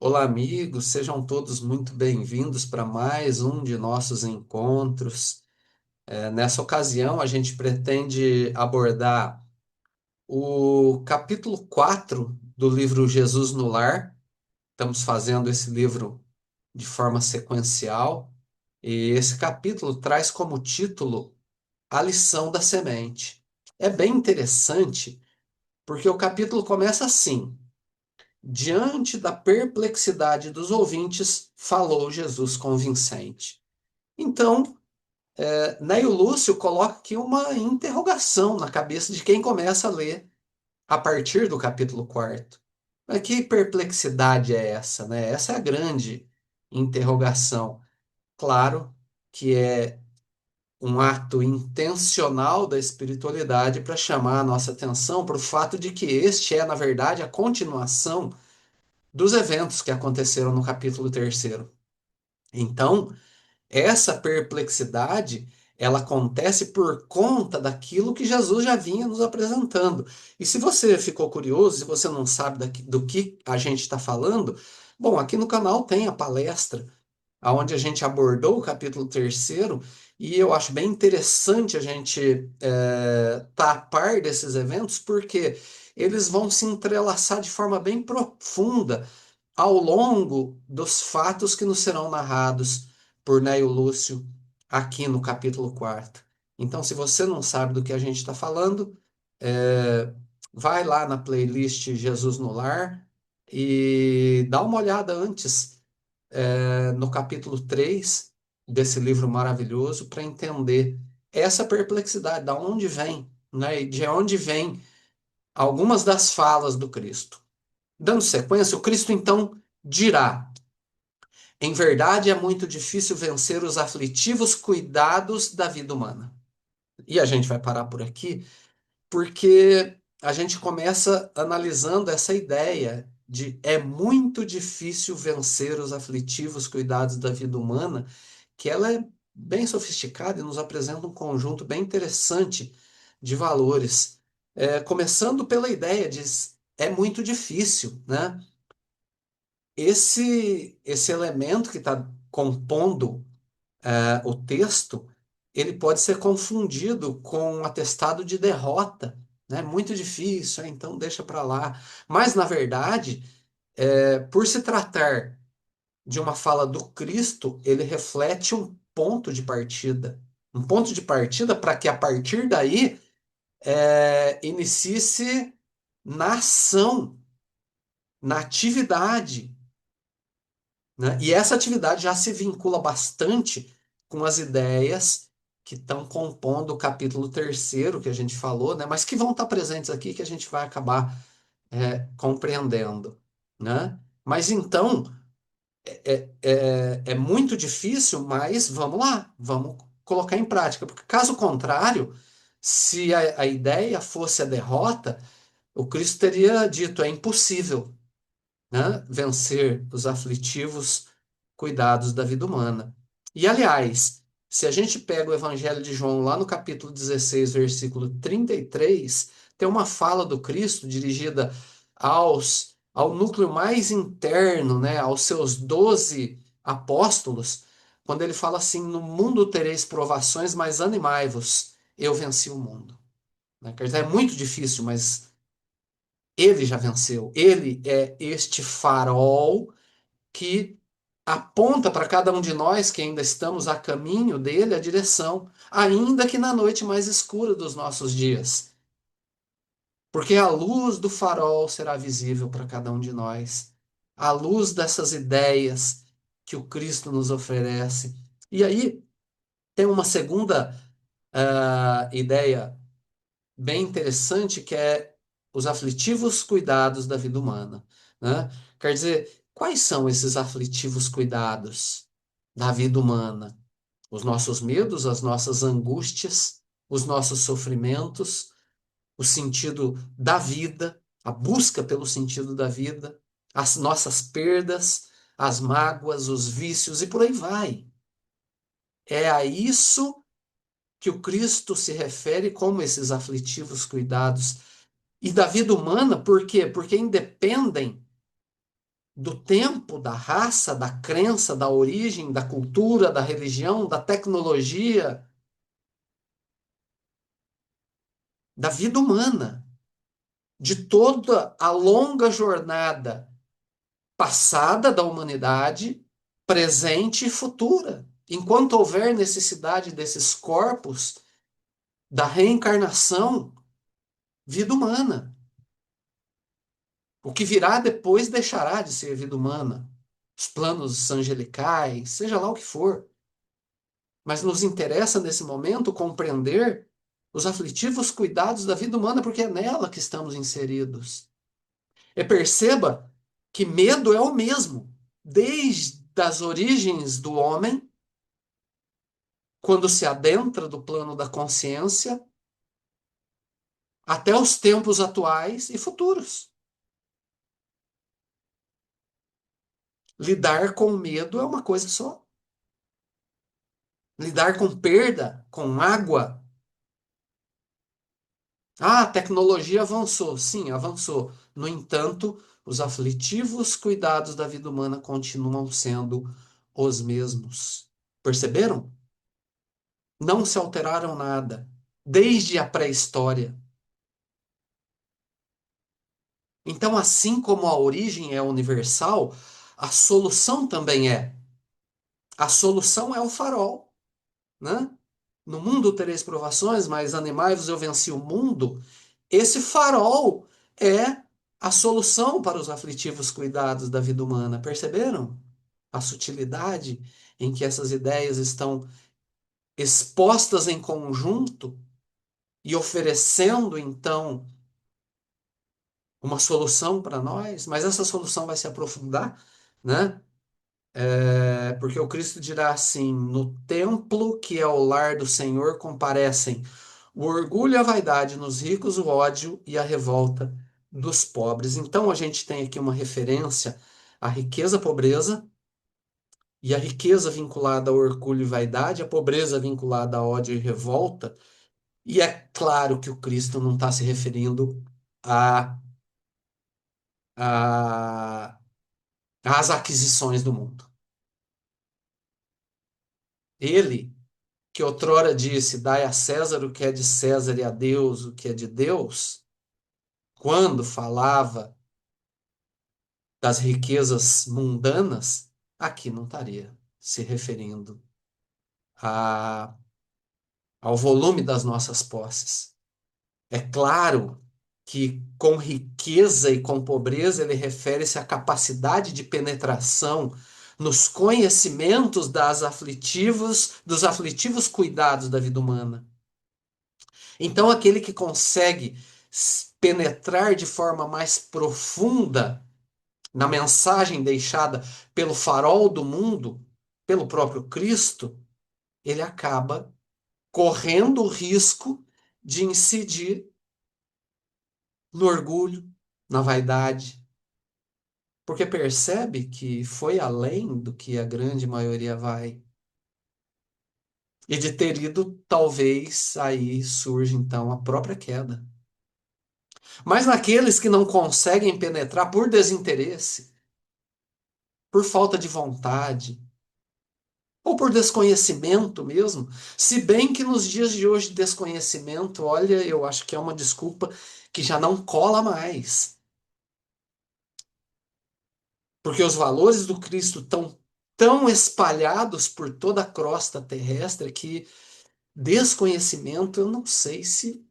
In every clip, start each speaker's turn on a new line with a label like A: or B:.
A: Olá, amigos, sejam todos muito bem-vindos para mais um de nossos encontros. Nessa ocasião, a gente pretende abordar o capítulo 4 do livro Jesus no Lar. Estamos fazendo esse livro de forma sequencial, e esse capítulo traz como título A Lição da Semente. É bem interessante, porque o capítulo começa assim. Diante da perplexidade dos ouvintes, falou Jesus convincente. Então, Neio Lúcio coloca aqui uma interrogação na cabeça de quem começa a ler a partir do capítulo 4. Mas que perplexidade é essa, né? Essa é a grande interrogação. Claro que é um ato intencional da espiritualidade para chamar a nossa atenção para o fato de que este é, na verdade, a continuação dos eventos que aconteceram no capítulo terceiro. Então, essa perplexidade, ela acontece por conta daquilo que Jesus já vinha nos apresentando. E se você ficou curioso, se você não sabe do que a gente está falando, bom, aqui no canal tem a palestra onde a gente abordou o capítulo terceiro, e eu acho bem interessante a gente tá a par desses eventos, porque eles vão se entrelaçar de forma bem profunda ao longo dos fatos que nos serão narrados por Neio Lúcio aqui no capítulo 4. Então, se você não sabe do que a gente está falando, vai lá na playlist Jesus no Lar e dá uma olhada antes, no capítulo 3 desse livro maravilhoso, para entender essa perplexidade, da onde vem, né, e de onde vem algumas das falas do Cristo. Dando sequência, o Cristo então dirá: em verdade, é muito difícil vencer os aflitivos cuidados da vida humana. E a gente vai parar por aqui, porque a gente começa analisando essa ideia de é muito difícil vencer os aflitivos cuidados da vida humana, que ela é bem sofisticada e nos apresenta um conjunto bem interessante de valores. Começando pela ideia de é muito difícil, né? Esse elemento que está compondo o texto, ele pode ser confundido com um atestado de derrota, né? Muito difícil, então deixa para lá. Mas, na verdade, por se tratar de uma fala do Cristo, ele reflete um ponto de partida. Um ponto de partida para que, a partir daí, inicie-se na ação, na atividade, né? E essa atividade já se vincula bastante com as ideias que estão compondo o capítulo terceiro que a gente falou, né? Mas que vão estar presentes aqui, que a gente vai acabar compreendendo, né? Mas então, é muito difícil, mas vamos lá, vamos colocar em prática, porque caso contrário, se a ideia fosse a derrota, o Cristo teria dito, é impossível, né, vencer os aflitivos cuidados da vida humana. E, aliás, se a gente pega o Evangelho de João, lá no capítulo 16, versículo 33, tem uma fala do Cristo dirigida ao núcleo mais interno, né, aos seus 12 apóstolos, quando ele fala assim: no mundo tereis provações, mas animai-vos, eu venci o mundo. Né? Quer dizer, é muito difícil, mas ele já venceu. Ele é este farol que aponta para cada um de nós que ainda estamos a caminho dele a direção, ainda que na noite mais escura dos nossos dias. Porque a luz do farol será visível para cada um de nós. A luz dessas ideias que o Cristo nos oferece. E aí tem uma segunda ideia bem interessante, que é os aflitivos cuidados da vida humana, né? Quer dizer, quais são esses aflitivos cuidados da vida humana? Os nossos medos, as nossas angústias, os nossos sofrimentos, o sentido da vida, a busca pelo sentido da vida, as nossas perdas, as mágoas, os vícios e por aí vai. É a isso que o Cristo se refere como esses aflitivos cuidados. E da vida humana, por quê? Porque independem do tempo, da raça, da crença, da origem, da cultura, da religião, da tecnologia, da vida humana, de toda a longa jornada passada da humanidade, presente e futura. Enquanto houver necessidade desses corpos, da reencarnação, vida humana. O que virá depois deixará de ser vida humana. Os planos angelicais, seja lá o que for. Mas nos interessa, nesse momento, compreender os aflitivos cuidados da vida humana, porque é nela que estamos inseridos. E perceba que medo é o mesmo, desde as origens do homem, quando se adentra do plano da consciência, até os tempos atuais e futuros. Lidar com medo é uma coisa só. Lidar com perda, com água. Ah, a tecnologia avançou. Sim, avançou. No entanto, os aflitivos cuidados da vida humana continuam sendo os mesmos. Perceberam? Não se alteraram nada, desde a pré-história. Então, assim como a origem é universal, a solução também é. A solução é o farol, né? No mundo tereis provações, mas animai-vos, eu venci o mundo. Esse farol é a solução para os aflitivos cuidados da vida humana. Perceberam a sutilidade em que essas ideias estão expostas em conjunto e oferecendo, então, uma solução para nós? Mas essa solução vai se aprofundar, né? Porque o Cristo dirá assim: no templo que é o lar do Senhor comparecem o orgulho e a vaidade nos ricos, o ódio e a revolta dos pobres. Então a gente tem aqui uma referência à riqueza, pobreza, e a riqueza vinculada ao orgulho e vaidade, a pobreza vinculada a ódio e revolta. E é claro que o Cristo não está se referindo a, a, às aquisições do mundo. Ele que outrora disse: dai a César o que é de César e a Deus o que é de Deus, quando falava das riquezas mundanas, aqui não estaria se referindo a, ao volume das nossas posses. É claro que com riqueza e com pobreza ele refere-se à capacidade de penetração nos conhecimentos dos aflitivos cuidados da vida humana. Então, aquele que consegue penetrar de forma mais profunda na mensagem deixada pelo farol do mundo, pelo próprio Cristo, ele acaba correndo o risco de incidir no orgulho, na vaidade, porque percebe que foi além do que a grande maioria vai. E de ter ido, talvez aí surge então a própria queda. Mas naqueles que não conseguem penetrar por desinteresse, por falta de vontade, ou por desconhecimento mesmo, se bem que nos dias de hoje desconhecimento, olha, eu acho que é uma desculpa que já não cola mais, porque os valores do Cristo estão tão espalhados por toda a crosta terrestre que desconhecimento eu não sei se,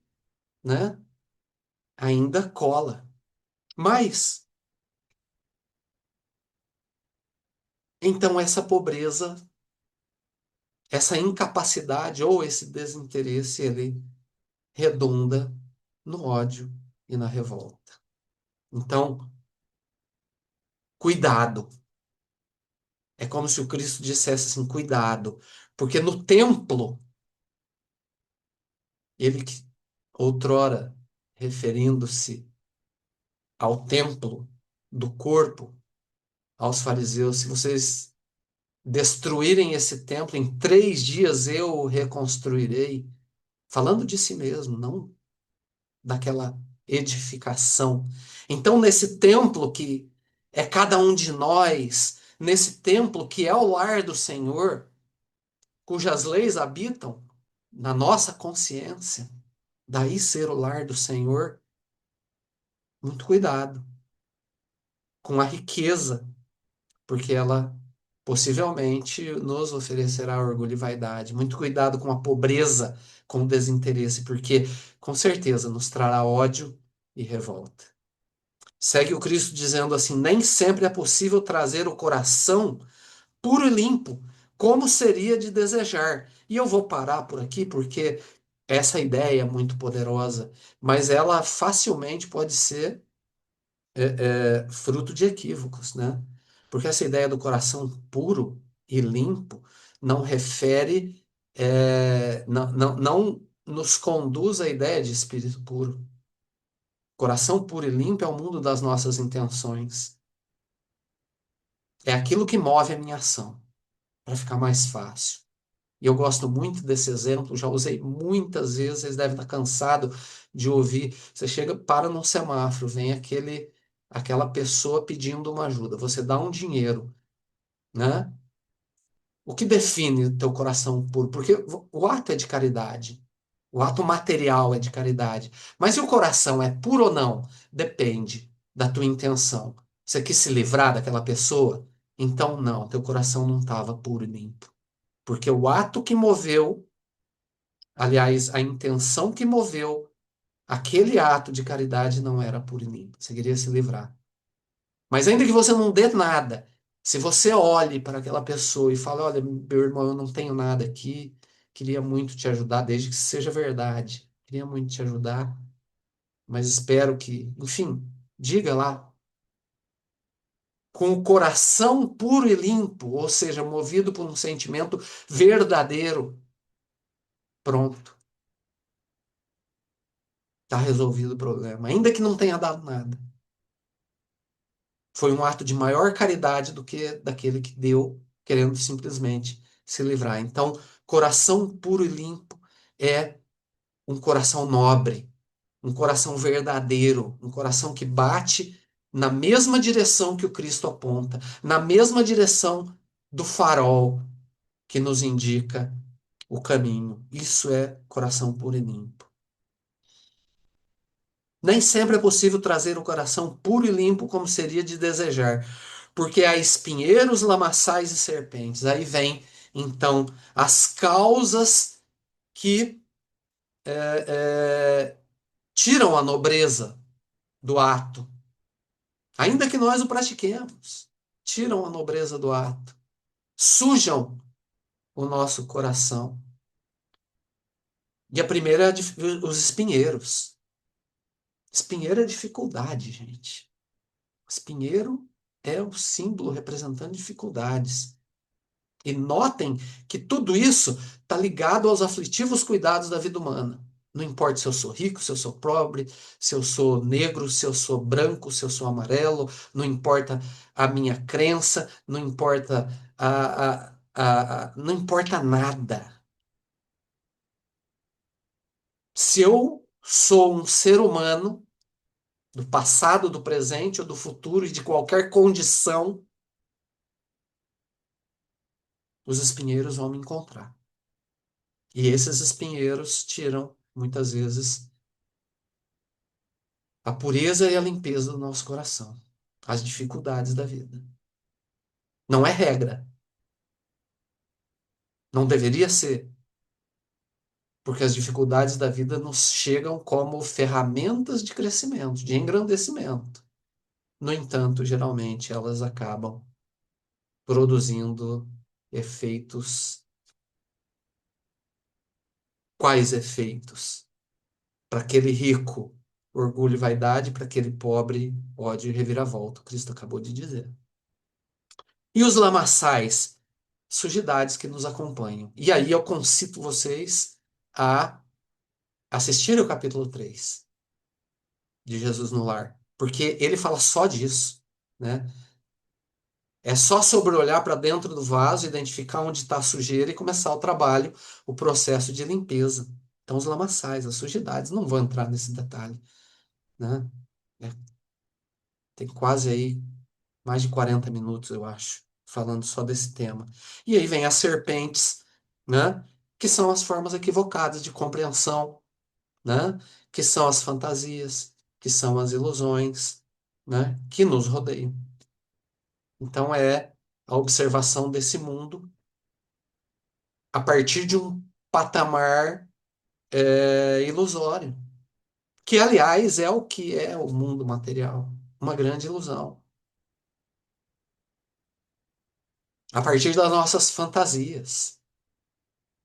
A: né, ainda cola. Mas então essa pobreza, essa incapacidade ou esse desinteresse, ele redunda no ódio e na revolta. Então, cuidado. É como se o Cristo dissesse assim: cuidado, porque no templo, ele que outrora, referindo-se ao templo do corpo, aos fariseus, se vocês destruírem esse templo, em 3 dias eu o reconstruirei. Falando de si mesmo, não daquela edificação. Então, nesse templo que É cada um de nós nesse templo que é o lar do Senhor, cujas leis habitam na nossa consciência. Daí ser o lar do Senhor, muito cuidado com a riqueza, porque ela possivelmente nos oferecerá orgulho e vaidade. Muito cuidado com a pobreza, com o desinteresse, porque com certeza nos trará ódio e revolta. Segue o Cristo dizendo assim: nem sempre é possível trazer o coração puro e limpo, como seria de desejar. E eu vou parar por aqui porque essa ideia é muito poderosa, mas ela facilmente pode ser fruto de equívocos, né? Porque essa ideia do coração puro e limpo não refere, não nos conduz à ideia de espírito puro. Coração puro e limpo é o mundo das nossas intenções. É aquilo que move a minha ação, para ficar mais fácil. E eu gosto muito desse exemplo, já usei muitas vezes, vocês devem estar cansados de ouvir. Você chega, para num semáforo, vem aquela pessoa pedindo uma ajuda, você dá um dinheiro, né? O que define o teu coração puro? Porque o ato é de caridade, o ato material é de caridade. Mas se o coração é puro ou não? Depende da tua intenção. Você quis se livrar daquela pessoa? Então não, teu coração não estava puro e limpo. Porque o ato que moveu, aliás, a intenção que moveu aquele ato de caridade não era puro e limpo. Você queria se livrar. Mas ainda que você não dê nada, se você olhe para aquela pessoa e fale, olha, meu irmão, eu não tenho nada aqui, queria muito te ajudar, desde que seja verdade. Queria muito te ajudar, mas espero que, enfim, diga lá, com o coração puro e limpo, ou seja, movido por um sentimento verdadeiro, pronto, está resolvido o problema, ainda que não tenha dado nada. Foi um ato de maior caridade do que daquele que deu, querendo simplesmente se livrar. Então, coração puro e limpo é um coração nobre, um coração verdadeiro, um coração que bate na mesma direção que o Cristo aponta, na mesma direção do farol que nos indica o caminho. Isso é coração puro e limpo. Nem sempre é possível trazer o coração puro e limpo como seria de desejar, porque há espinheiros, lamaçais e serpentes. Aí vem, então, as causas que é, tiram a nobreza do ato, ainda que nós o pratiquemos, tiram a nobreza do ato, sujam o nosso coração. E a primeira é os espinheiros. Espinheiro é dificuldade, gente. Espinheiro é o símbolo representando dificuldades. E notem que tudo isso está ligado aos aflitivos cuidados da vida humana. Não importa se eu sou rico, se eu sou pobre, se eu sou negro, se eu sou branco, se eu sou amarelo, não importa a minha crença, não importa não importa nada. Se eu sou um ser humano do passado, do presente ou do futuro e de qualquer condição, os espinheiros vão me encontrar. E esses espinheiros tiram, muitas vezes, a pureza e a limpeza do nosso coração, as dificuldades da vida. Não é regra, não deveria ser, porque as dificuldades da vida nos chegam como ferramentas de crescimento, de engrandecimento. No entanto, geralmente elas acabam produzindo efeitos. Quais efeitos? Para aquele rico, orgulho e vaidade, para aquele pobre, ódio e reviravolta. Cristo acabou de dizer. E os lamaçais, sujidades que nos acompanham. E aí eu concito vocês a assistir o capítulo 3 de Jesus no Lar, porque ele fala só disso, né? É só sobre olhar para dentro do vaso, identificar onde está a sujeira e começar o trabalho, o processo de limpeza. Então, os lamaçais, as sujidades, não vou entrar nesse detalhe, né? É, tem quase aí. mais de 40 minutos, eu acho, falando só desse tema. E aí vem as serpentes, né? Que são as formas equivocadas de compreensão, né? Que são as fantasias, que são as ilusões, né? Que nos rodeiam. Então é a observação desse mundo a partir de um patamar ilusório, que aliás é o que é o mundo material, uma grande ilusão. A partir das nossas fantasias,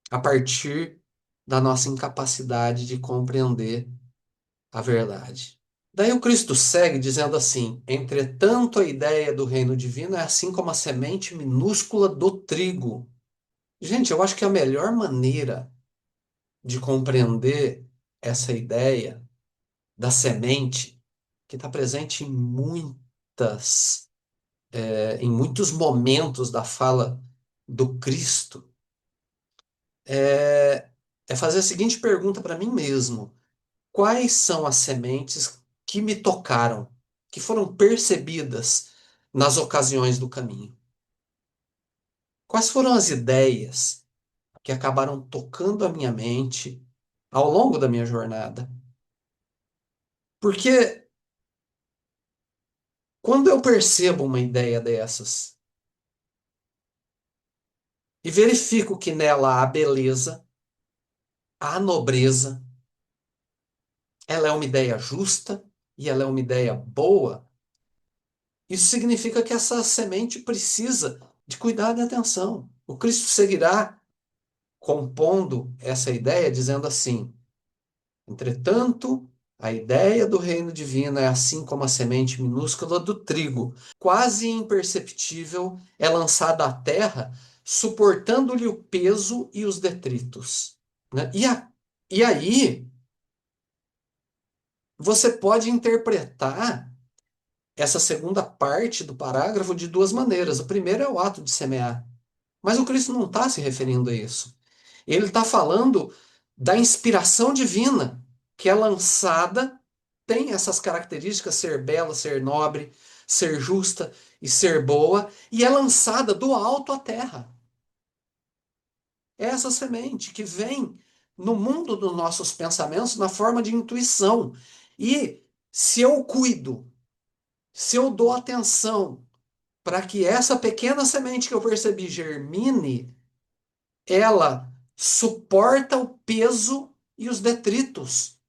A: a partir da nossa incapacidade de compreender a verdade. Daí o Cristo segue dizendo assim: entretanto, a ideia do reino divino é assim como a semente minúscula do trigo. Gente, eu acho que a melhor maneira de compreender essa ideia da semente, que está presente em muitos momentos da fala do Cristo, é, é fazer a seguinte pergunta para mim mesmo: quais são as sementes que me tocaram, que foram percebidas nas ocasiões do caminho? Quais foram as ideias que acabaram tocando a minha mente ao longo da minha jornada? Porque quando eu percebo uma ideia dessas e verifico que nela há beleza, há nobreza, ela é uma ideia justa e ela é uma ideia boa, isso significa que essa semente precisa de cuidado e atenção. O Cristo seguirá compondo essa ideia dizendo assim: entretanto, a ideia do reino divino é assim como a semente minúscula do trigo, quase imperceptível, é lançada à terra, suportando-lhe o peso e os detritos. Né? E aí, você pode interpretar essa segunda parte do parágrafo de duas maneiras. O primeiro é o ato de semear. Mas o Cristo não está se referindo a isso. Ele está falando da inspiração divina, que é lançada, tem essas características, ser bela, ser nobre, ser justa e ser boa, e é lançada do alto à terra. É essa semente que vem no mundo dos nossos pensamentos na forma de intuição. E se eu cuido, se eu dou atenção para que essa pequena semente que eu percebi germine, ela suporta o peso e os detritos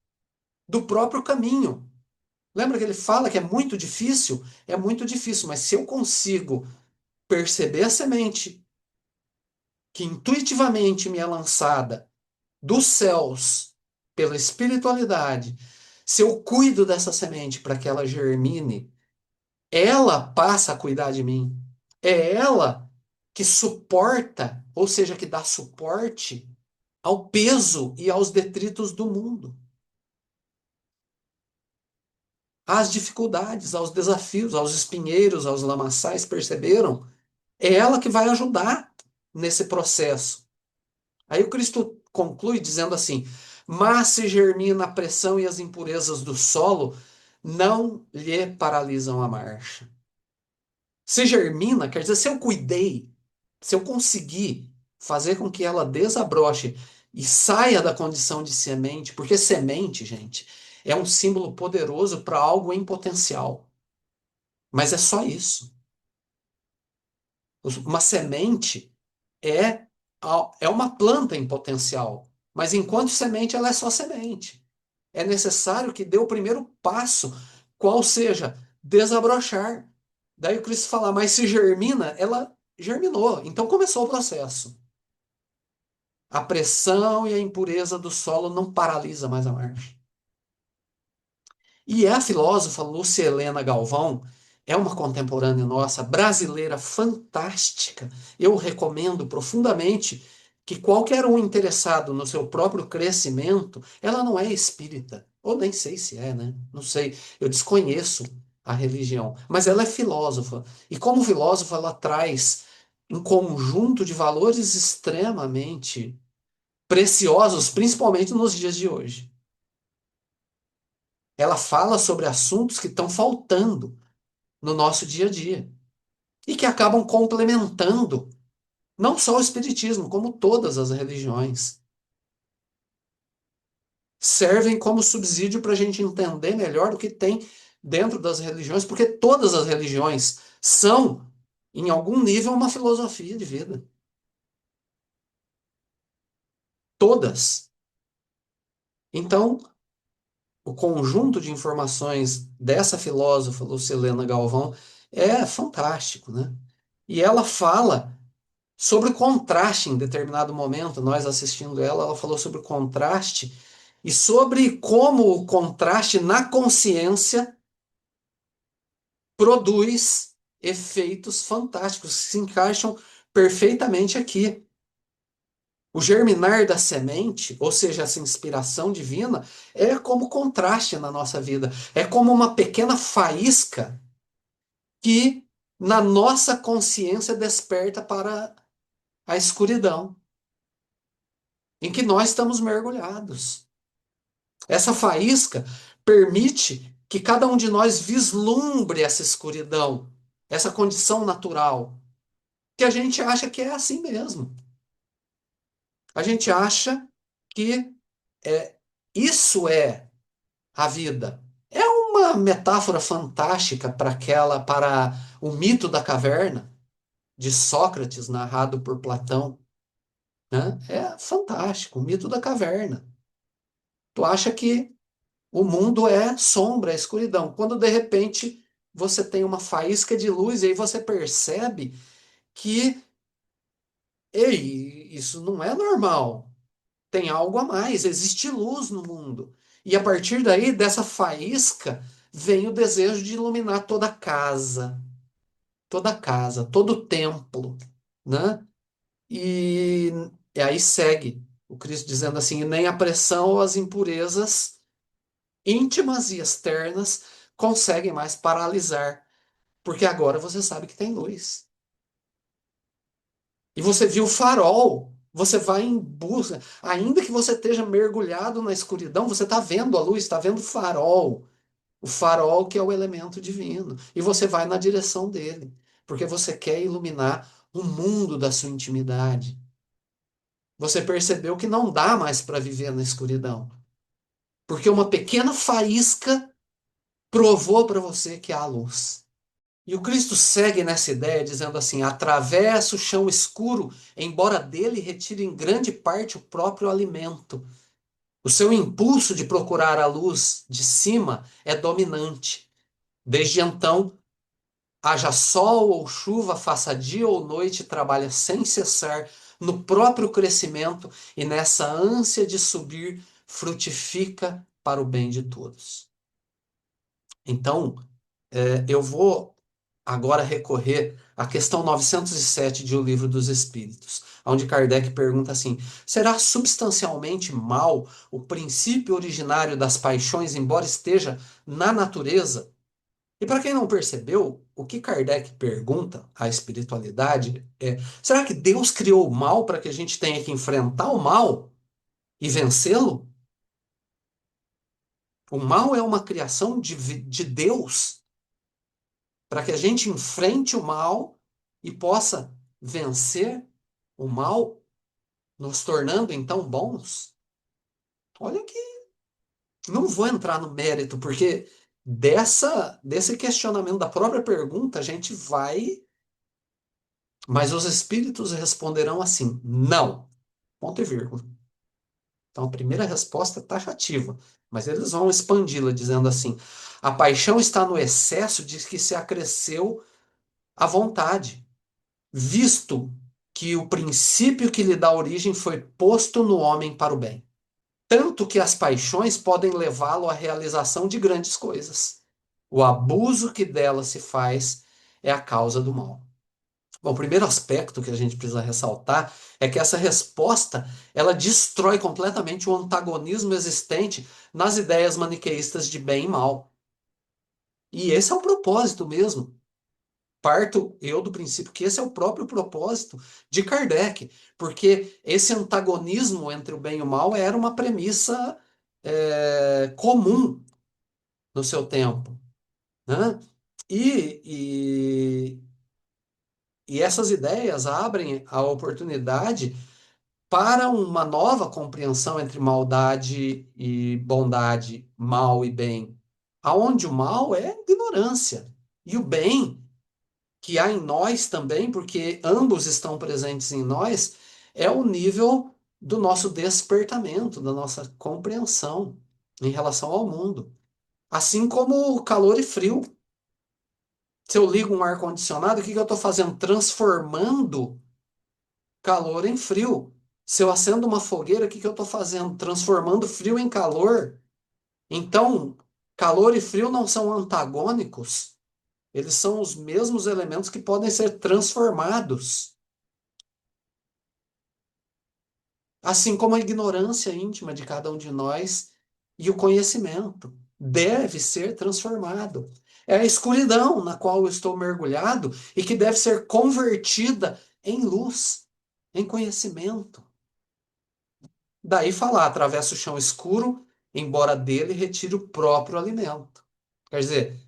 A: do próprio caminho. Lembra que ele fala que é muito difícil? É muito difícil, mas se eu consigo perceber a semente que intuitivamente me é lançada dos céus pela espiritualidade, se eu cuido dessa semente para que ela germine, ela passa a cuidar de mim. É ela que suporta, ou seja, que dá suporte ao peso e aos detritos do mundo, às dificuldades, aos desafios, aos espinheiros, aos lamaçais, perceberam? É ela que vai ajudar nesse processo. Aí o Cristo conclui dizendo assim: mas se germina a pressão e as impurezas do solo, não lhe paralisam a marcha. Se germina, quer dizer, se eu cuidei, se eu conseguir fazer com que ela desabroche e saia da condição de semente, porque semente, gente, é um símbolo poderoso para algo em potencial. Mas é só isso. Uma semente é, é uma planta em potencial, mas enquanto semente, ela é só semente. É necessário que dê o primeiro passo, qual seja desabrochar. Daí o Cristo fala, mas se germina, ela germinou. Então começou o processo. A pressão e a impureza do solo não paralisa mais a marcha. E a filósofa Lúcia Helena Galvão é uma contemporânea nossa, brasileira fantástica. Eu recomendo profundamente que qualquer um interessado no seu próprio crescimento, ela não é espírita, ou nem sei se é, né? Não sei, eu desconheço a religião, mas ela é filósofa. E como filósofa, ela traz um conjunto de valores extremamente preciosos, principalmente nos dias de hoje. Ela fala sobre assuntos que estão faltando no nosso dia a dia. e que acabam complementando não só o espiritismo, como todas as religiões. Servem como subsídio para a gente entender melhor o que tem dentro das religiões, porque todas as religiões são, em algum nível, uma filosofia de vida. Todas. Então, o conjunto de informações dessa filósofa, Lucilena Galvão, é fantástico, né? E ela fala sobre o contraste em determinado momento, nós assistindo ela, ela falou sobre o contraste e sobre como o contraste na consciência produz efeitos fantásticos que se encaixam perfeitamente aqui. O germinar da semente, ou seja, essa inspiração divina, é como contraste na nossa vida. É como uma pequena faísca que na nossa consciência desperta para a escuridão em que nós estamos mergulhados. Essa faísca permite que cada um de nós vislumbre essa escuridão, essa condição natural, que a gente acha que é assim mesmo. A gente acha que é, isso é a vida. É uma metáfora fantástica para o mito da caverna de Sócrates, narrado por Platão, né? É fantástico, o mito da caverna. Tu acha que o mundo é sombra, é escuridão. Quando de repente você tem uma faísca de luz e aí você percebe que, ei, isso não é normal. Tem algo a mais, existe luz no mundo. E a partir daí, dessa faísca, vem o desejo de iluminar toda a casa, todo o templo, né? E, e aí segue o Cristo dizendo assim: nem a pressão ou as impurezas íntimas e externas conseguem mais paralisar, porque agora você sabe que tem luz. E você viu o farol, você vai em busca, ainda que você esteja mergulhado na escuridão, você está vendo a luz, está vendo o farol que é o elemento divino, e você vai na direção dele, porque você quer iluminar o mundo da sua intimidade. Você percebeu que não dá mais para viver na escuridão, porque uma pequena faísca provou para você que há luz. E o Cristo segue nessa ideia, dizendo assim: atravessa o chão escuro, embora dele retire em grande parte o próprio alimento. O seu impulso de procurar a luz de cima é dominante. Desde então, haja sol ou chuva, faça dia ou noite, trabalha sem cessar no próprio crescimento e nessa ânsia de subir, frutifica para o bem de todos. Então, eu vou agora recorrer à questão 907 de O Livro dos Espíritos, onde Kardec pergunta assim: será substancialmente mal o princípio originário das paixões, embora esteja na natureza? E para quem não percebeu, o que Kardec pergunta à espiritualidade é: será que Deus criou o mal para que a gente tenha que enfrentar o mal e vencê-lo? O mal é uma criação de Deus para que a gente enfrente o mal e possa vencer o mal, nos tornando então bons? Olha que não vou entrar no mérito, porque desse questionamento da própria pergunta a gente vai, mas os espíritos responderão assim: não, ponto e vírgula. Então a primeira resposta é taxativa, mas eles vão expandi-la dizendo assim: a paixão está no excesso de que se acresceu a vontade, visto que o princípio que lhe dá origem foi posto no homem para o bem. Tanto que as paixões podem levá-lo à realização de grandes coisas. O abuso que delas se faz é a causa do mal. Bom, o primeiro aspecto que a gente precisa ressaltar é que essa resposta ela destrói completamente o antagonismo existente nas ideias maniqueístas de bem e mal. E esse é o propósito mesmo. Parto eu do princípio que esse é o próprio propósito de Kardec, porque esse antagonismo entre o bem e o mal era uma premissa comum no seu tempo, né? E E essas ideias abrem a oportunidade para uma nova compreensão entre maldade e bondade, mal e bem. Aonde o mal é ignorância e o bem que há em nós também, porque ambos estão presentes em nós, é o nível do nosso despertamento, da nossa compreensão em relação ao mundo. Assim como calor e frio. Se eu ligo um ar-condicionado, o que que eu estou fazendo? Transformando calor em frio. Se eu acendo uma fogueira, o que que eu estou fazendo? Transformando frio em calor. Então, calor e frio não são antagônicos, eles são os mesmos elementos que podem ser transformados. Assim como a ignorância íntima de cada um de nós e o conhecimento deve ser transformado. É a escuridão na qual eu estou mergulhado e que deve ser convertida em luz, em conhecimento. Daí falar, atravessa o chão escuro, embora dele retire o próprio alimento. Quer dizer,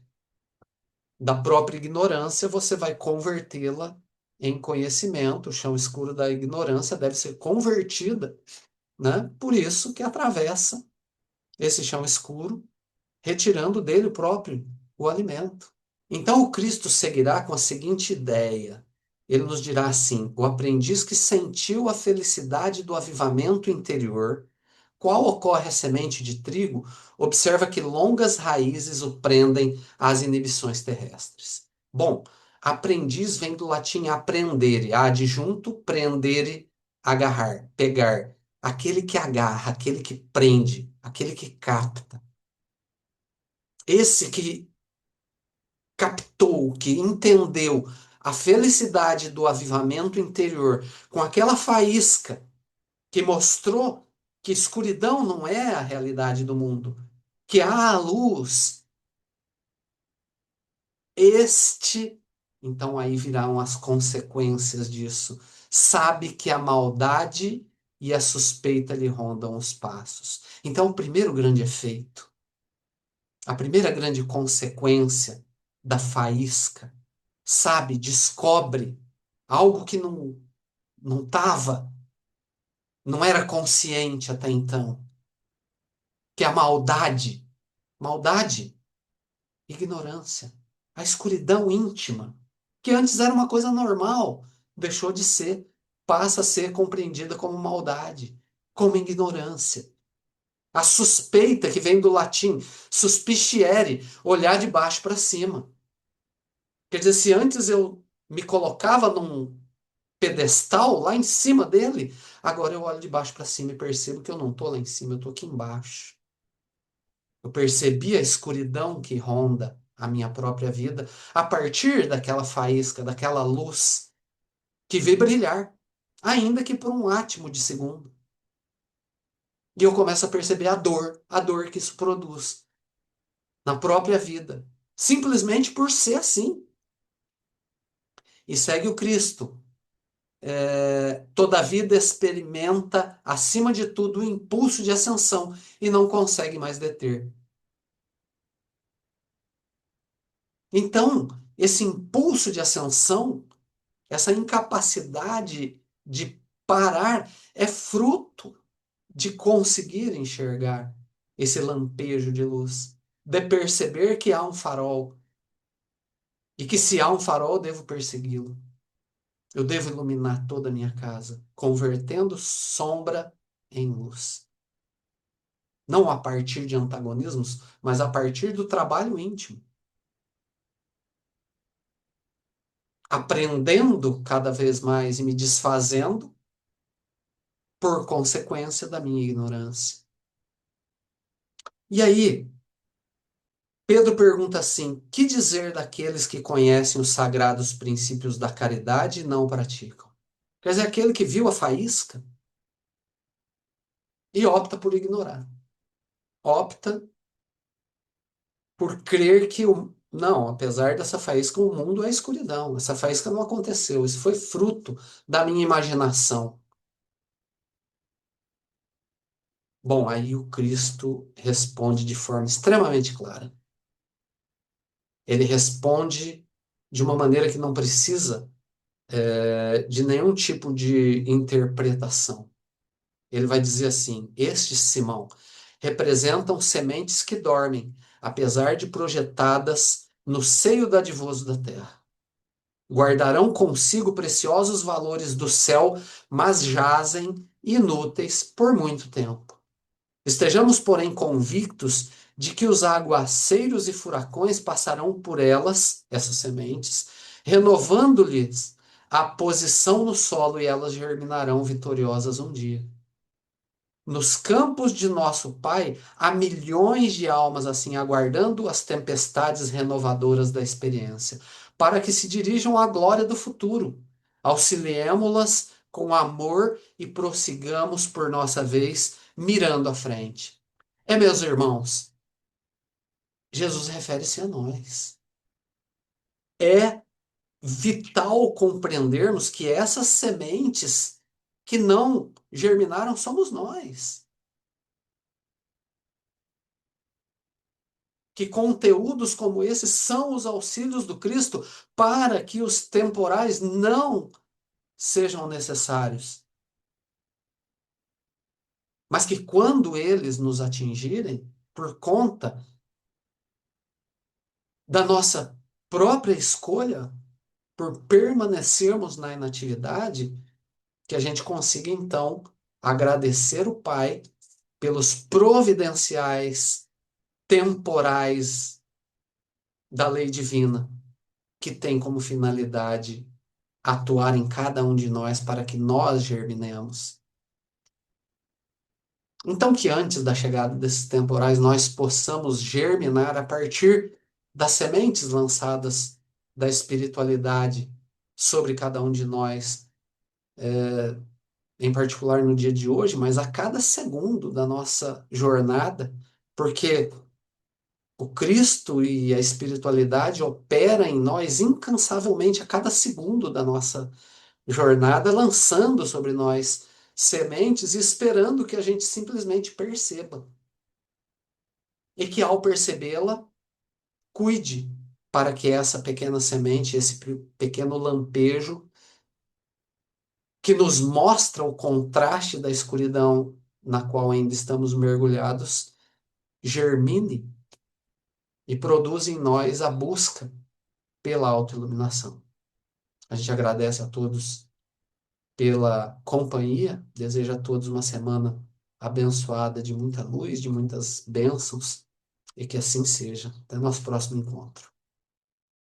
A: da própria ignorância você vai convertê-la em conhecimento. O chão escuro da ignorância deve ser convertida, né? Por isso que atravessa esse chão escuro, retirando dele o próprio o alimento. Então o Cristo seguirá com a seguinte ideia. Ele nos dirá assim: o aprendiz que sentiu a felicidade do avivamento interior, qual ocorre a semente de trigo, observa que longas raízes o prendem às inibições terrestres. Bom, aprendiz vem do latim aprendere, adjunto, prendere, agarrar, pegar. Aquele que agarra, aquele que prende, aquele que capta. Esse que captou, que entendeu a felicidade do avivamento interior com aquela faísca que mostrou que escuridão não é a realidade do mundo, que há a luz, este, então aí virão as consequências disso. Sabe que a maldade e a suspeita lhe rondam os passos. Então, o primeiro grande efeito, a primeira grande consequência da faísca, sabe, descobre algo que não estava, não era consciente até então, que é a maldade, maldade, ignorância, a escuridão íntima, que antes era uma coisa normal, deixou de ser, passa a ser compreendida como maldade, como ignorância. A suspeita, que vem do latim suspiciere, olhar de baixo para cima. Quer dizer, se antes eu me colocava num pedestal lá em cima dele, agora eu olho de baixo para cima e percebo que eu não estou lá em cima, eu estou aqui embaixo. Eu percebi a escuridão que ronda a minha própria vida a partir daquela faísca, daquela luz que veio brilhar, ainda que por um átimo de segundo. E eu começo a perceber a dor que isso produz na própria vida, simplesmente por ser assim. E segue o Cristo. Toda vida experimenta, acima de tudo, o impulso de ascensão e não consegue mais deter. Então, esse impulso de ascensão, essa incapacidade de parar, é fruto de conseguir enxergar esse lampejo de luz, de perceber que há um farol e que se há um farol, eu devo persegui-lo. Eu devo iluminar toda a minha casa, convertendo sombra em luz. Não a partir de antagonismos, mas a partir do trabalho íntimo. Aprendendo cada vez mais e me desfazendo por consequência da minha ignorância. E aí, Pedro pergunta assim: que dizer daqueles que conhecem os sagrados princípios da caridade e não praticam? Quer dizer, aquele que viu a faísca e opta por ignorar. Opta por crer que o. Não, apesar dessa faísca, o mundo é escuridão. Essa faísca não aconteceu. Isso foi fruto da minha imaginação. Bom, aí o Cristo responde de forma extremamente clara. Ele responde de uma maneira que não precisa de nenhum tipo de interpretação. Ele vai dizer assim: estes, Simão, representam sementes que dormem, apesar de projetadas no seio dadivoso da terra. Guardarão consigo preciosos valores do céu, mas jazem inúteis por muito tempo. Estejamos, porém, convictos de que os aguaceiros e furacões passarão por elas, essas sementes, renovando-lhes a posição no solo e elas germinarão vitoriosas um dia. Nos campos de nosso Pai, há milhões de almas assim aguardando as tempestades renovadoras da experiência, para que se dirijam à glória do futuro. Auxiliemo-las com amor e prossigamos por nossa vez, mirando à frente. Meus irmãos, Jesus refere-se a nós. É vital compreendermos que essas sementes que não germinaram somos nós. Que conteúdos como esses são os auxílios do Cristo para que os temporais não sejam necessários, mas que quando eles nos atingirem, por conta da nossa própria escolha, por permanecermos na inatividade, que a gente consiga então agradecer o Pai pelos providenciais temporais da lei divina, que tem como finalidade atuar em cada um de nós para que nós germinemos. Então, que antes da chegada desses temporais nós possamos germinar a partir das sementes lançadas da espiritualidade sobre cada um de nós, em particular no dia de hoje, mas a cada segundo da nossa jornada, porque o Cristo e a espiritualidade opera em nós incansavelmente a cada segundo da nossa jornada, lançando sobre nós sementes e esperando que a gente simplesmente perceba. E que ao percebê-la, cuide para que essa pequena semente, esse pequeno lampejo, que nos mostra o contraste da escuridão na qual ainda estamos mergulhados, germine e produza em nós a busca pela autoiluminação. A gente agradece a todos pela companhia. Desejo a todos uma semana abençoada de muita luz, de muitas bênçãos, e que assim seja. Até nosso próximo encontro.